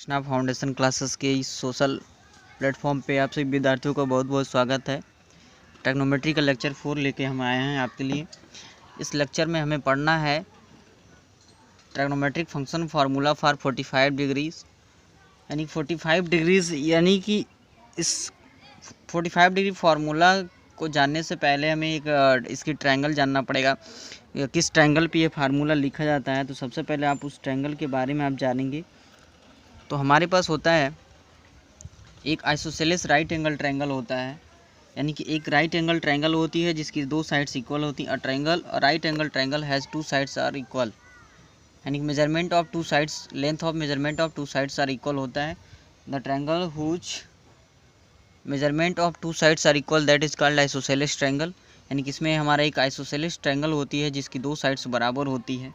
Krishna foundation classes के इस social platform पे आप सभी विद्यार्थियों का बहुत बहुत स्वागत है। ट्रिग्नोमेट्री का लेक्चर 4 लेके हम आए हैं आपके लिए। इस लेक्चर में हमें पढ़ना है trigonometric function formula for 45 degrees, यानी 45 डिग्रीज, यानी कि इस 45 डिग्री फार्मूला को जानने से पहले हमें एक इसकी ट्रायंगल जानना पड़ेगा, किस ट्रायंगल पे ये फार्मूला लिखा जाता है। तो सबसे पहले आप उस ट्रायंगल के बारे में आप जानेंगे। तो हमारे पास होता है एक आइसोसेलेस राइट एंगल ट्रायंगल होता है, यानी कि एक राइट एंगल ट्रायंगल होती है जिसकी दो साइड्स इक्वल होती हैं। A triangle right angle triangle has two sides are equal, यानी कि measurement of two sides, length of measurement of two sides are equal होता है। The triangle whose measurement of two sides are equal that is called isosceles triangle, यानी कि इसमें हमारा एक isosceles triangle होती है जिसकी दो साइड्स बराबर होती है।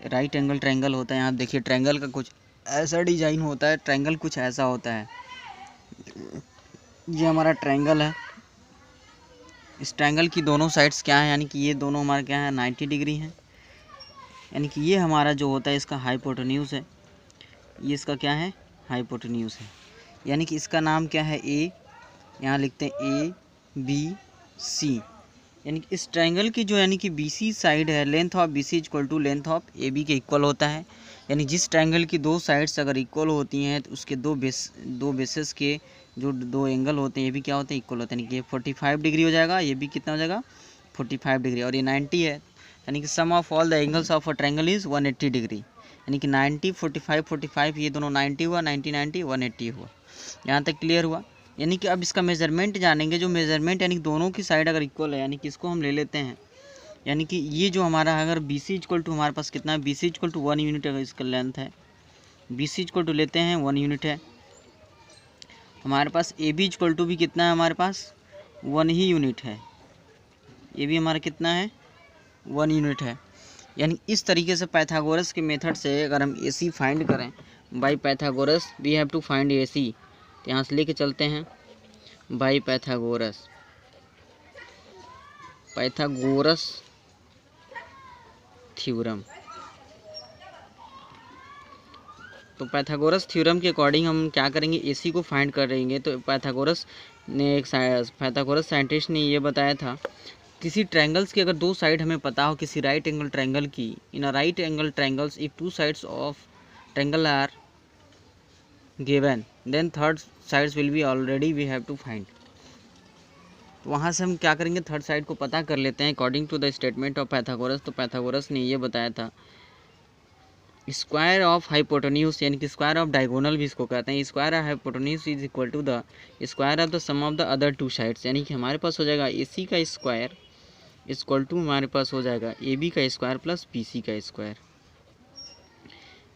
राइट एंगल ट्रायंगल होता है। यहाँ देखिए ट्रायंगल का कुछ ऐसा डिजाइन होता है, ट्रायंगल कुछ ऐसा होता है। ये हमारा ट्रायंगल है। इस ट्रायंगल की दोनों साइड्स क्या है, यानी कि ये दोनों हमारा क्या है 90 डिग्री है, यानी कि ये हमारा जो होता है इसका हाइपोटेन्यूज है। ये इसका क्या है हाइपोटेन्यूज है, यानी कि इसका नाम क्या है ए, यहाँ लिखते हैं ए बी सी, यानी कि इस ट्रायंगल की जो यानी कि बी सी साइड है, length of B C equal to length of A B के इक्वल होता है। यानी जिस ट्रायंगल की दो साइड्स अगर इक्वल होती हैं तो उसके दो बेसेस के जो दो एंगल होते हैं ये भी क्या होते हैं इक्वल होते हैं, यानी कि ये 45 डिग्री हो जाएगा, ये भी कितना हो जाएगा 45 डिग्री, और ये 90 है, यानी कि sum of all the angles of a triangle is 180 degree, यानी कि 90 45 45 ये दोनों 90 हुआ, 90 90 180 हुआ। यहाँ तक क्लियर हुआ। यानी कि अब इसका मेजरमेंट जानेंगे। जो मेजरमेंट यानी कि दोनों की साइड अगर इक्वल है, यानी कि इसको हम ले लेते हैं, यानी कि ये जो हमारा अगर बी सी इक्वल टू हमारे पास कितना है, B C equal to 1 unit अगर इसका लेंथ है, बी सी इक्वल टू लेते हैं 1 यूनिट है हमारे पास। ए बी इक्वल टू भी कितना है हमारे पास 1 ही यूनिट है, ये भी हमारा कितना है 1 यूनिट है। यानी इस तरीके से पाइथागोरस के मेथड से अगर हम ए सी फाइंड करें by Pythagoras we have to find A C, तो यहाँ से लेके चलते हैं बाई पाइथागोरस थ्योरम। तो पाइथागोरस थ्योरम के अकॉर्डिंग हम क्या करेंगे, एसी को फाइंड करेंगे। तो पाइथागोरस साइंटिस्ट ने ये बताया था, किसी ट्रायंगल्स की अगर दो साइड हमें पता हो, किसी राइट एंगल ट्रायंगल की, in a right angle triangles if two sides of triangle are given then third sides will be already we have to find. तो वहाँ से हम क्या करेंगे, थर्ड साइड को पता कर लेते हैं according to the statement of Pythagoras. तो पाइथागोरस ने ये बताया था स्क्वायर ऑफ हाइपोटेन्यूज, यानी कि स्क्वायर ऑफ डायगोनल भी इसको कहते हैं, square of hypotenuse is equal to the square of the sum of the other two sides, यानी कि हमारे पास हो जाएगा ए सी का स्क्वायर इक्वल टू हमारे पास हो जाएगा ए बी का स्क्वायर प्लस बी सी का स्क्वायर,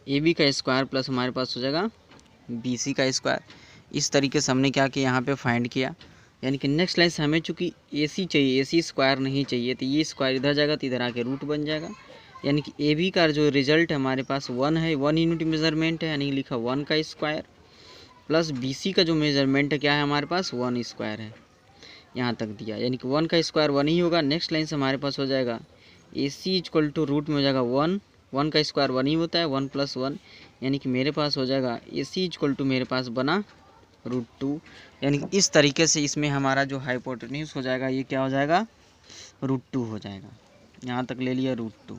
ए बी का स्क्वायर प्लस हमारे पास हो जाएगा बी सी का स्क्वायर। इस तरीके से हमने क्या किया यहाँ पे फाइंड किया। यानी कि नेक्स्ट लाइन से हमें चूँकि ए सी चाहिए, ए सी स्क्वायर नहीं चाहिए, तो ये स्क्वायर इधर जाएगा तो इधर आके रूट बन जाएगा। यानी कि ए बी का जो रिजल्ट हमारे पास 1 है, 1 यूनिट मेजरमेंट है, यानी लिखा 1 का स्क्वायर प्लस बी सी का जो मेजरमेंट है क्या है हमारे पास 1 स्क्वायर है, यहाँ तक दिया, यानी कि 1 का स्क्वायर 1 ही होगा। नेक्स्ट लाइन से हमारे पास हो जाएगा ए सी इक्वल टू रूट में हो जाएगा 1, 1 का स्क्वायर 1 ही होता है, 1 + 1, यानी कि मेरे पास हो जाएगा ए सी इक्वल टू मेरे पास बना √2, यानी कि इस तरीके से इसमें हमारा जो हाइपोटेन्यूज हो जाएगा ये क्या हो जाएगा √2 हो जाएगा। यहाँ तक ले लिया √2,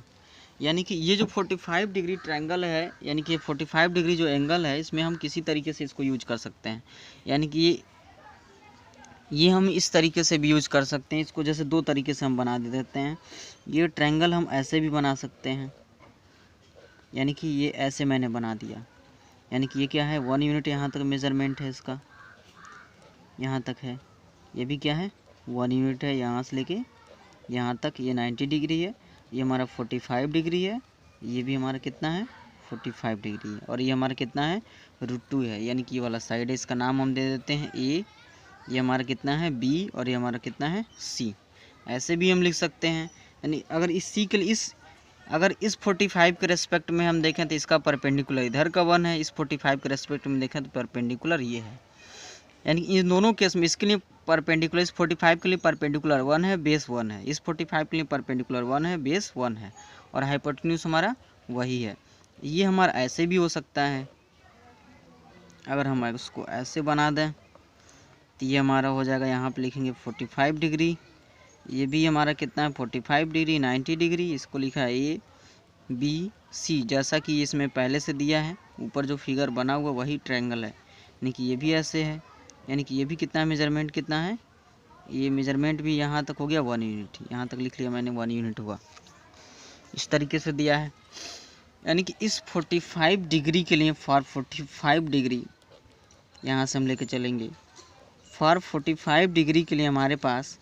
यानी कि ये जो 45 डिग्री ट्रायंगल है, यानी कि 45 डिग्री जो एंगल है, इसमें हम किसी तरीके से इसको यूज कर सकते हैं। यानी कि ये हम इस तरीके से भी यूज कर सकते हैं इसको, जैसे दो तरीके से हम बना देते हैं। ये ट्रायंगल हम ऐसे भी बना सकते हैं, यानी कि ये ऐसे मैंने बना दिया, यानी कि ये क्या है 1 यूनिट यहाँ तक मेज़रमेंट है इसका, यहाँ तक है, ये भी क्या है 1 यूनिट है, यहाँ से लेके यहाँ तक ये 90 डिग्री है, ये हमारा 45 डिग्री है, ये भी हमारा कितना है 45 डिग्री है, और ये हमारा कितना है √2 है, यानी कि ये वाला साइड है, इसका नाम हम दे देते हैं ए, ये हमारा कितना है बी, और ये हमारा कितना है सी। ऐसे भी हम लिख सकते हैं, यानी अगर इस सी के लिए अगर इस 45 के रेस्पेक्ट में हम देखें तो इसका परपेंडिकुलर इधर का 1 है, इस 45 के रेस्पेक्ट में देखें तो परपेंडिकुलर ये है, यानी इन दोनों केस में इसके लिए परपेंडिकुलर, इस 45 के लिए परपेंडिकुलर 1 है, बेस 1 है, इस 45 के लिए परपेंडिकुलर 1 है, बेस 1 है, और हाइपोटेन्यूज हमारा वही है। ये हमारा ऐसे भी हो सकता है, अगर हम इसको ऐसे बना दें तो ये हमारा हो जाएगा, यहाँ पे लिखेंगे 45 डिग्री। ये भी हमारा कितना है 45 डिग्री, 90 डिग्री। इसको लिखा है ए बी सी, जैसा कि इसमें पहले से दिया है। ऊपर जो फिगर बना हुआ वही ट्रायंगल है, यानी कि ये भी ऐसे है, यानी कि ये भी कितना है, मेजरमेंट कितना है, ये मेजरमेंट भी यहाँ तक हो गया 1 यूनिट। यहाँ तक लिख लिया मैंने 1 यूनिट हुआ, इस तरीके से दिया है। यानी कि इस 45 डिग्री के लिए, फॉर 45 डिग्री यहाँ से हम लेके चलेंगे, फॉर 45 डिग्री के लिए हमारे पास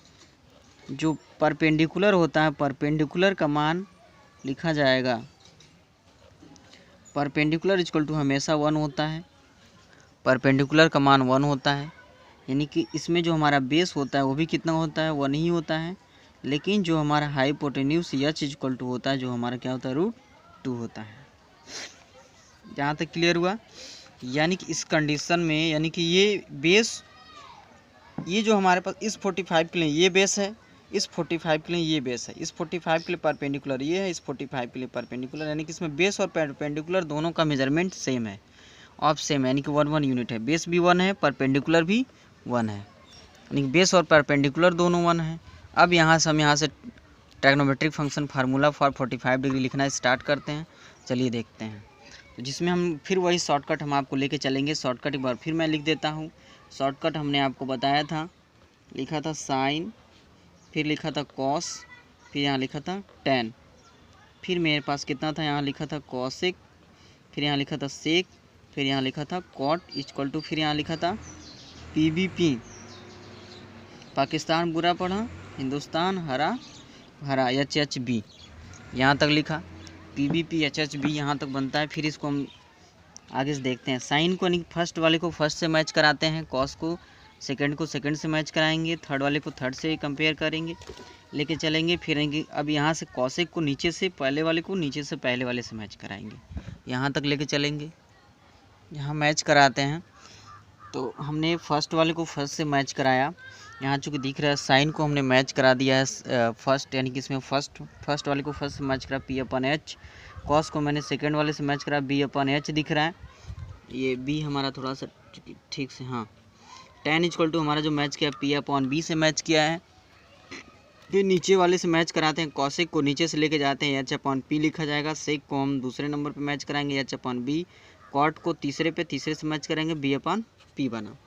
जो परपेंडिकुलर होता है, परपेंडिकुलर का मान लिखा जाएगा, परपेंडिकुलर इक्वल टू हमेशा 1 होता है, परपेंडिकुलर का मान 1 होता है। यानी कि इसमें जो हमारा बेस होता है वो भी कितना होता है, 1 ही होता है। लेकिन जो हमारा हाइपोटेन्यूज एच इक्वल टू होता है, जो हमारा क्या होता है, √2 होता है। जहाँ तक क्लियर हुआ। यानी कि इस कंडीशन में, यानी कि ये बेस, ये जो हमारे पास इस 45 के लिए ये बेस है, इस 45 के लिए ये बेस है, इस 45 के लिए परपेंडिकुलर ये है, इस 45 के लिए परपेंडिकुलर, यानी कि इसमें बेस और परपेंडिकुलर दोनों का मेजरमेंट सेम है, ऑफ सेम है, यानी कि 1 यूनिट है। बेस भी 1 है, परपेंडिकुलर भी 1 है, यानी कि बेस और परपेंडिकुलर दोनों 1 है। अब यहाँ से हम यहाँ से trigonometric function formula for 45 degree लिखना स्टार्ट करते हैं। चलिए देखते हैं, तो जिसमें हम फिर वही शॉर्टकट हम आपको लेके चलेंगे। शॉर्टकट एक बार फिर मैं लिख देता हूँ। शॉर्टकट हमने आपको बताया था, लिखा था साइन, फिर लिखा था कॉस, फिर यहाँ लिखा था टेन, फिर मेरे पास कितना था, यहाँ लिखा था कॉसेक, फिर यहाँ लिखा था सेक, फिर यहाँ लिखा था कॉट इक्वल टू, फिर यहाँ लिखा था PBP, पाकिस्तान बुरा पढ़ा, हिंदुस्तान हरा भरा, HHB, यहाँ तक लिखा। PBP HHB यहाँ तक बनता है। फिर इसको हम आगे से देखते हैं। साइन को फर्स्ट वाले को फर्स्ट से मैच कराते हैं, कॉस को सेकंड से मैच कराएंगे, थर्ड वाले को थर्ड से कंपेयर करेंगे, लेके चलेंगे। फिर अब यहाँ से कॉसेक को नीचे से पहले वाले को, नीचे से पहले वाले से मैच कराएंगे, यहाँ तक लेके चलेंगे। यहाँ मैच कराते हैं, तो हमने फर्स्ट वाले को फर्स्ट से मैच कराया। यहाँ चूँकि दिख रहा है साइन को हमने मैच करा दिया है फर्स्ट, यानी कि इसमें फर्स्ट वाले को फर्स्ट से मैच करा P/H। कॉस को मैंने सेकंड वाले से मैच करा B/H दिख रहा है। ये B हमारा थोड़ा सा ठीक से, हाँ। टेन इक्वल टू हमारा जो मैच किया P/B से मैच किया है। फिर नीचे वाले से मैच कराते हैं, कॉसेक को नीचे से लेके जाते हैं, H/P लिखा जाएगा। सेक को हम दूसरे नंबर पे मैच कराएंगे, H/B। कॉट को तीसरे से मैच करेंगे, B/P बना।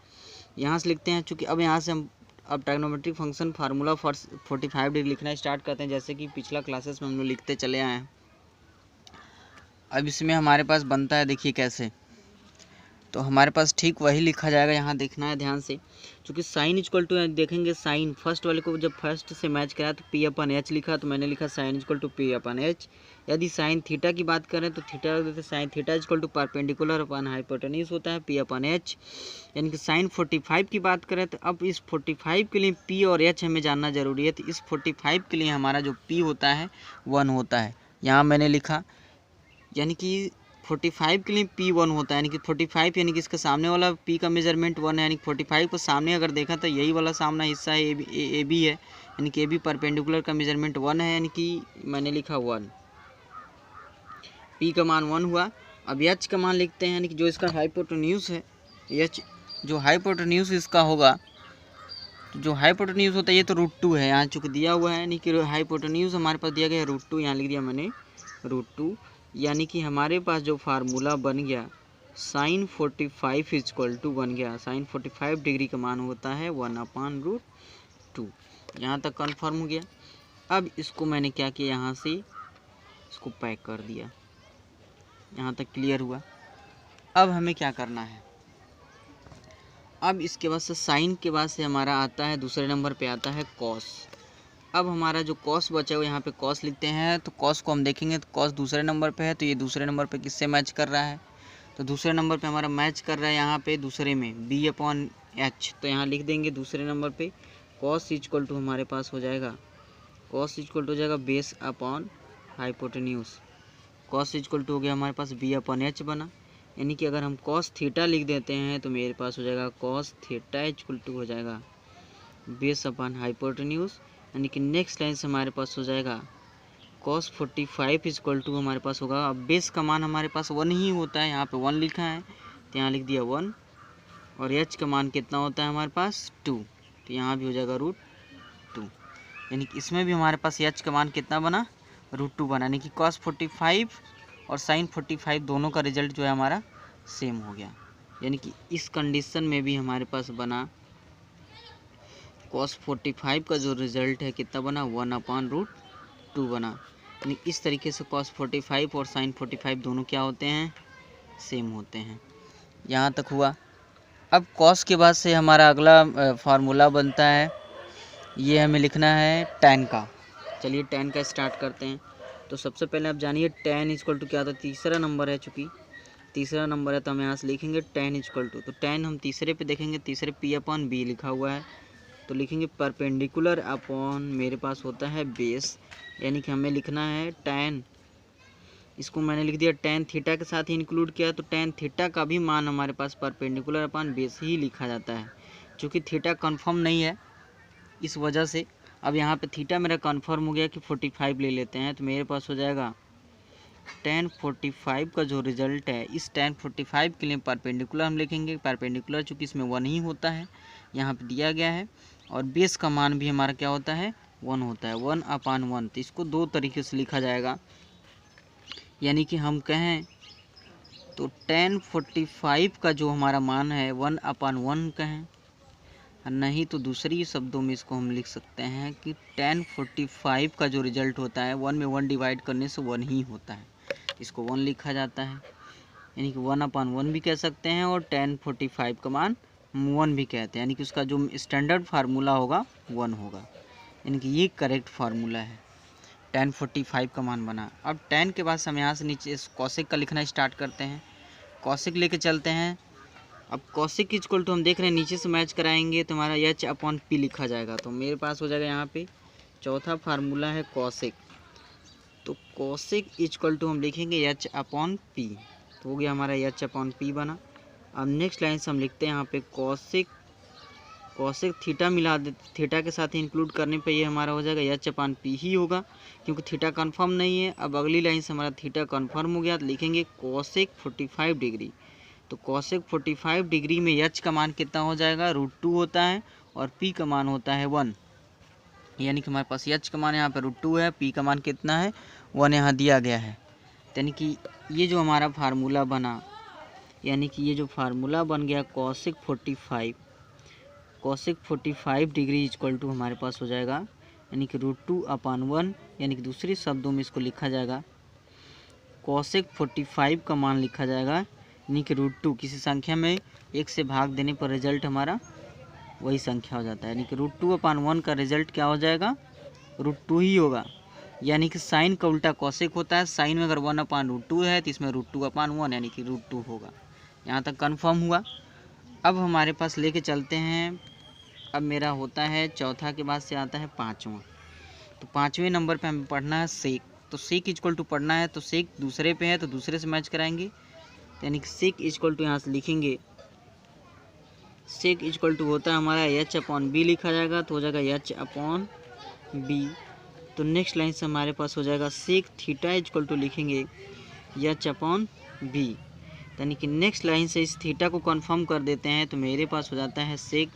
यहाँ से लिखते हैं, चूँकि अब यहाँ से हम अब trigonometric function formula for 45 degree लिखना स्टार्ट करते हैं, जैसे कि पिछला क्लासेस में हम लोग लिखते चले आए हैं। अब इसमें हमारे पास बनता है, देखिए कैसे, तो हमारे पास ठीक वही लिखा जाएगा। यहाँ देखना है ध्यान से, क्योंकि साइन इक्वल टू देखेंगे, साइन फर्स्ट वाले को जब फर्स्ट से मैच कराया तो P/H लिखा, तो मैंने लिखा साइन इक्वल टू P/H। यदि साइन थीटा की बात करें तो theta, sine theta equal to perpendicular upon hypotenuse होता है P/H। यानी कि साइन 45 की बात करें तो अब इस 45 के लिए P और H हमें जानना जरूरी है। तो इस 45 के लिए हमारा जो P होता है 1 होता है, यहाँ मैंने लिखा। यानी कि 45 के लिए P 1 होता है, यानी कि 45 यानी कि इसका सामने वाला P का मेजरमेंट 1 है, यानी कि 45 को सामने अगर देखा तो यही वाला सामना हिस्सा है AB है, यानी कि AB परपेंडिकुलर का मेजरमेंट 1 है, यानी कि मैंने लिखा 1। P का मान 1 हुआ। अब H का मान लिखते हैं, यानी कि जो इसका हाइपोटेन्यूज है, H जो हाइपोटेन्यूज इसका होगा, जो हाइपोटेन्यूज होता है ये तो √2 है, यहाँ चूँकि दिया हुआ है, यानी कि हाइपोटेन्यूज हमारे पास दिया गया है √2, यहाँ लिख दिया मैंने √2। यानी कि हमारे पास जो फार्मूला बन गया साइन 45 इक्वल टू बन गया, साइन 45 डिग्री का मान होता है 1/√2। यहाँ तक कन्फर्म हो गया। अब इसको मैंने क्या किया, यहाँ से इसको पैक कर दिया, यहाँ तक क्लियर हुआ। अब हमें क्या करना है, अब इसके बाद से साइन के बाद से हमारा आता है, दूसरे नंबर पे आता है कॉस। अब हमारा जो कॉस बचा हुआ, यहाँ पे कॉस लिखते हैं, तो कॉस को हम देखेंगे तो कॉस दूसरे नंबर पे है, तो ये दूसरे नंबर पे किससे मैच कर रहा है, तो दूसरे नंबर पे हमारा मैच कर रहा है यहाँ पे दूसरे में B/H। तो यहाँ लिख देंगे दूसरे नंबर पे कॉस इक्वल टू हमारे पास हो जाएगा, कॉस इक्वल टू हो जाएगा base upon hypotenuse. Cos equal to हो गया हमारे पास B/H बना। यानी कि अगर हम कॉस थीटा लिख देते हैं तो मेरे पास हो जाएगा कॉस थीटा इक्वल टू हो जाएगा बेस अपॉन हाइपोटेन्यूज। यानी कि नेक्स्ट लाइन से हमारे पास हो जाएगा cos 45 इक्वल टू हमारे पास होगा, अब बेस का मान हमारे पास 1 ही होता है, यहाँ पे 1 लिखा है तो यहाँ लिख दिया 1 और एच का मान कितना होता है हमारे पास 2, तो यहाँ भी हो जाएगा √2। यानी कि इसमें भी हमारे पास एच का मान कितना बना, √2 बना, यानी कि cos 45 और sin 45 दोनों का रिजल्ट जो है हमारा सेम हो गया। यानी कि इस कंडीशन में भी हमारे पास बना cos 45 का जो रिजल्ट है कितना बना, 1/√2 बना। यानी इस तरीके से cos 45 और sin 45 दोनों क्या होते हैं, सेम होते हैं। यहाँ तक हुआ। अब cos के बाद से हमारा अगला फार्मूला बनता है, ये हमें लिखना है tan का। चलिए tan का स्टार्ट करते हैं। तो सबसे पहले आप जानिए tan इक्वल टू क्या होता है, तीसरा नंबर है, चूँकि तीसरा नंबर है तो हम यहाँ से लिखेंगे tan इक्वल टू, तो tan हम तीसरे पे देखेंगे, तीसरे P/B लिखा हुआ है, तो लिखेंगे परपेंडिकुलर अपॉन मेरे पास होता है बेस। यानी कि हमें लिखना है tan, इसको मैंने लिख दिया tan थीटा के साथ ही इंक्लूड किया, तो tan थीटा का भी मान हमारे पास परपेंडिकुलर अपॉन बेस ही लिखा जाता है। चूँकि थीटा कंफर्म नहीं है इस वजह से अब यहाँ पे थीटा मेरा कंफर्म हो गया कि 45 ले लेते हैं, तो मेरे पास हो जाएगा tan 45 का जो रिजल्ट है, इस tan 45 के लिए परपेंडिकुलर हम लिखेंगे, परपेंडिकुलर चूँकि इसमें 1 ही होता है यहाँ पे दिया गया है, और बेस का मान भी हमारा क्या होता है, 1 होता है, 1/1। तो इसको दो तरीके से लिखा जाएगा। यानी कि हम कहें तो tan 45 का जो हमारा मान है 1/1 कहें, नहीं तो दूसरी शब्दों में इसको हम लिख सकते हैं कि tan 45 का जो रिजल्ट होता है 1 में 1 डिवाइड करने से 1 ही होता है, इसको 1 लिखा जाता है। यानी कि 1/1 भी कह सकते हैं और tan 45 का मान 1 भी कहते हैं, यानी कि उसका जो स्टैंडर्ड फार्मूला होगा 1 होगा। यानी कि ये करेक्ट फार्मूला है, tan 45 का मान बना। अब tan के बाद हम यहाँ से नीचे कॉसेक का लिखना स्टार्ट करते हैं, कॉसेक लेके चलते हैं। अब कॉसेक इक्वल टू हम देख रहे हैं नीचे से मैच कराएंगे तो हमारा H/P लिखा जाएगा, तो मेरे पास हो जाएगा यहाँ पे चौथा फार्मूला है कॉसेक, तो कॉसेक इक्वल टू हम लिखेंगे H/P, तो हो गया हमारा H/P बना। अब नेक्स्ट लाइन से हम लिखते हैं यहाँ पे कॉसेक थीटा मिला दे, थीटा के साथ इंक्लूड करने पे ये हमारा हो जाएगा H/P ही होगा, क्योंकि थीटा कंफर्म नहीं है। अब अगली लाइन से हमारा थीटा कंफर्म हो गया, तो लिखेंगे कॉसेक 45 डिग्री, तो कॉसेक 45 डिग्री में H का मान कितना हो जाएगा, √2 होता है और P का मान होता है 1। यानी कि हमारे पास H का मान यहाँ पे √2 है, P का मान कितना है, 1 यहाँ दिया गया है। यानी कि ये जो हमारा फार्मूला बना, यानी कि ये जो फार्मूला बन गया कॉसेक 45 डिग्री इक्वल टू हमारे पास हो जाएगा, यानी कि √2/1, यानी कि दूसरे शब्दों में इसको लिखा जाएगा कॉसेक 45 का मान लिखा जाएगा, यानी कि √2 किसी संख्या में 1 से भाग देने पर रिजल्ट हमारा वही संख्या हो जाता है, यानी कि √2/1 का रिजल्ट क्या हो जाएगा, √2 ही होगा। यानी कि साइन का उल्टा कॉसेक होता है, साइन में अगर 1/√2 है तो इसमें √2/1 यानी कि √2 होगा। यहाँ तक कंफर्म हुआ। अब हमारे पास लेके चलते हैं, अब मेरा होता है चौथा के बाद से आता है पाँचवा, तो पाँचवें नंबर पे हमें पढ़ना है सेक, तो सेक इक्वल टू पढ़ना है, तो सेक दूसरे पे है तो दूसरे से मैच कराएंगे, यानी कि सेक इक्वल टू यहाँ से लिखेंगे, सेक इक्वल टू होता है हमारा H/B लिखा जाएगा, तो हो जाएगा H/B। तो नेक्स्ट लाइन से हमारे पास हो जाएगा सेक थीटा इक्वल टू लिखेंगे H/B, यानी कि नेक्स्ट लाइन से इस थीटा को कंफर्म कर देते हैं, तो मेरे पास हो जाता है सेक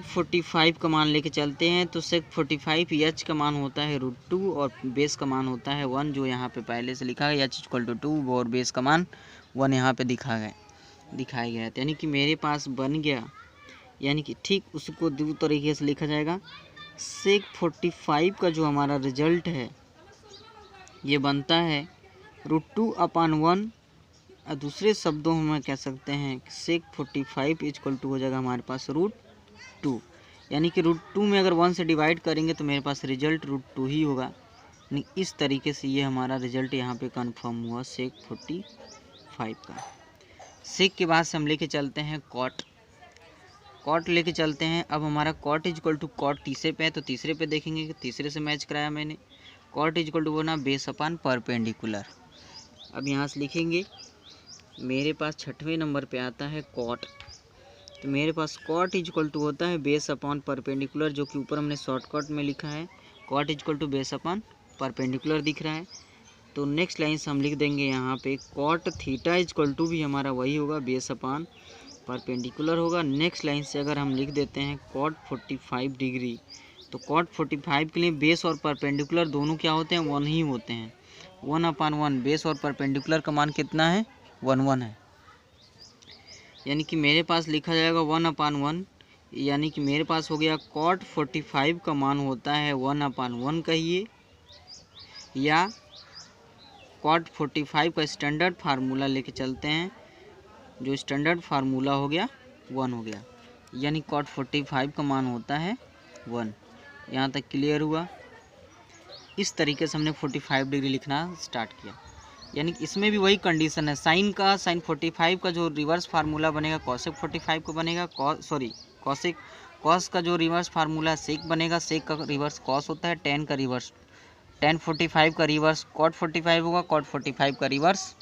45 का मान लेके चलते हैं, तो सेक 45 H का मान होता है √2 और बेस का मान होता है 1, जो यहाँ पे पहले से लिखा है H इक्वल टू 2 और बेस का मान 1 यहाँ पे दिखाया गया है। यानी कि मेरे पास बन गया, यानी कि ठीक उसको दो तरीके से लिखा जाएगा, सेक 45 का जो हमारा रिजल्ट है ये बनता है √2/1, दूसरे शब्दों में कह सकते हैं कि सेक 45 इक्वल टू हो जाएगा हमारे पास √2, यानी कि √2 में अगर 1 से डिवाइड करेंगे तो मेरे पास रिजल्ट √2 ही होगा। यानी इस तरीके से ये हमारा रिजल्ट यहाँ पे कंफर्म हुआ सेक 45 का। सेक के बाद से हम लेके चलते हैं कॉट लेके चलते हैं। अब हमारा कॉट इक्वल टू कॉट तीसरे पे है, तो तीसरे पे देखेंगे कि तीसरे से मैच कराया मैंने, कॉट इक्वल टू बना बेस/परपेंडिकुलर। अब यहाँ से लिखेंगे, मेरे पास छठवें नंबर पे आता है कॉट, तो मेरे पास कॉट इक्वल टू होता है बेस/परपेंडिकुलर, जो कि ऊपर हमने शॉर्टकट में लिखा है कॉट इक्वल टू बेस/परपेंडिकुलर दिख रहा है। तो नेक्स्ट लाइन से हम लिख देंगे यहाँ पे कॉट थीटा इक्वल टू भी हमारा वही होगा, बेस अपान परपेंडिकुलर होगा। नेक्स्ट लाइन से अगर हम लिख देते हैं कॉट 45 डिग्री, तो कॉट 45 के लिए बेस और परपेंडिकुलर दोनों क्या होते हैं, 1 ही होते हैं। 1/1 बेस और परपेंडिकुलर का मान कितना है, 1 है। यानी कि मेरे पास लिखा जाएगा 1/1, यानी कि मेरे पास हो गया कॉट 45 का मान होता है 1/1 कहिए, या कॉट 45 का स्टैंडर्ड फार्मूला लेके चलते हैं, जो स्टैंडर्ड फार्मूला हो गया 1 हो गया, यानी कॉट 45 का मान होता है 1। यहाँ तक क्लियर हुआ। इस तरीके से हमने 45 डिग्री लिखना स्टार्ट किया। यानी कि इसमें भी वही कंडीशन है, साइन 45 का जो रिवर्स फार्मूला बनेगा कॉसेक 45 को बनेगा, कॉस का जो रिवर्स फार्मूला है सेक बनेगा, सेक का रिवर्स कॉस होता है, टेन का रिवर्स टेन 45 का रिवर्स कॉट 45 होगा, कॉट 45 का रिवर्स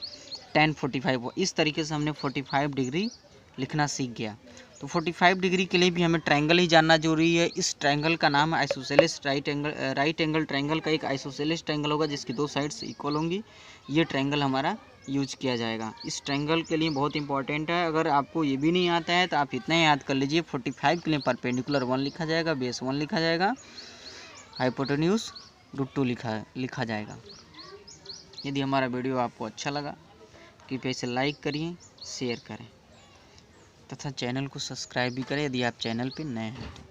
टेन 45 होगा। इस तरीके से हमने 45 डिग्री लिखना सीख गया। तो 45 डिग्री के लिए भी हमें ट्रायंगल ही जानना जरूरी है। इस ट्रायंगल का नाम है आइसोसेलेस राइट एंगल ट्रायंगल का एक आइसोसेलेस ट्रायंगल होगा जिसकी दो साइड्स इक्वल होंगी। ये ट्रायंगल हमारा यूज किया जाएगा। इस ट्रायंगल के लिए बहुत इंपॉर्टेंट है। अगर आपको ये भी नहीं आता है तो आप इतना याद कर लीजिए, 45 के लिए परपेंडिकुलर 1 लिखा जाएगा, बेस 1 लिखा जाएगा, हाइपोटेन्यूज √2 लिखा जाएगा। यदि हमारा वीडियो आपको अच्छा लगा कृपया इसे लाइक करिए, शेयर करें तथा चैनल को सब्सक्राइब भी करें यदि आप चैनल पर नए हैं तो।